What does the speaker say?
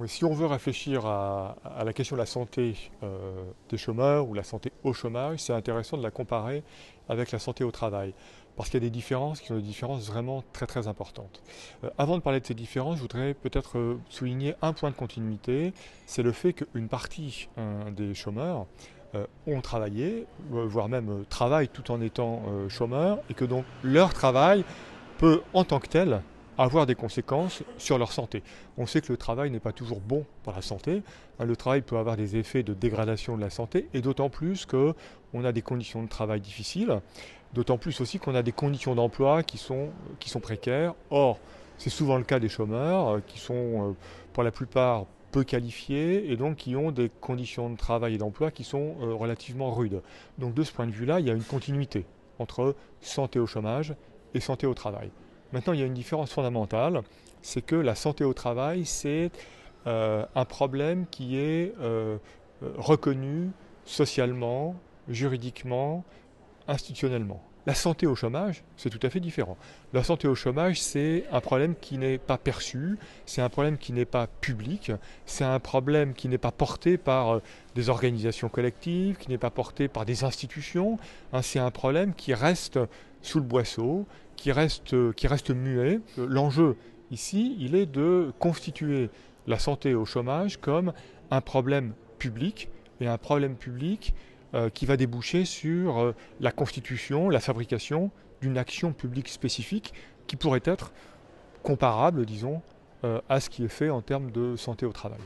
Oui, si on veut réfléchir à la question de la santé des chômeurs ou la santé au chômage, c'est intéressant de la comparer avec la santé au travail. Parce qu'il y a des différences qui sont des différences vraiment très très importantes. Avant de parler de ces différences, je voudrais peut-être souligner un point de continuité, c'est le fait qu'une partie des chômeurs ont travaillé, voire même travaillent tout en étant chômeurs, et que donc leur travail peut en tant que tel avoir des conséquences sur leur santé. On sait que le travail n'est pas toujours bon pour la santé. Le travail peut avoir des effets de dégradation de la santé, et d'autant plus qu'on a des conditions de travail difficiles, d'autant plus aussi qu'on a des conditions d'emploi qui sont précaires. Or, c'est souvent le cas des chômeurs qui sont pour la plupart peu qualifiés et donc qui ont des conditions de travail et d'emploi qui sont relativement rudes. Donc de ce point de vue-là, il y a une continuité entre santé au chômage et santé au travail. Maintenant, il y a une différence fondamentale, c'est que la santé au travail, c'est un problème qui est reconnu socialement, juridiquement, institutionnellement. La santé au chômage, c'est tout à fait différent. La santé au chômage, c'est un problème qui n'est pas perçu, c'est un problème qui n'est pas public, c'est un problème qui n'est pas porté par des organisations collectives, qui n'est pas porté par des institutions. C'est un problème qui reste sous le boisseau, qui reste muet. L'enjeu ici, il est de constituer la santé au chômage comme un problème public, et un problème public qui va déboucher sur la constitution, la fabrication d'une action publique spécifique qui pourrait être comparable, disons, à ce qui est fait en termes de santé au travail.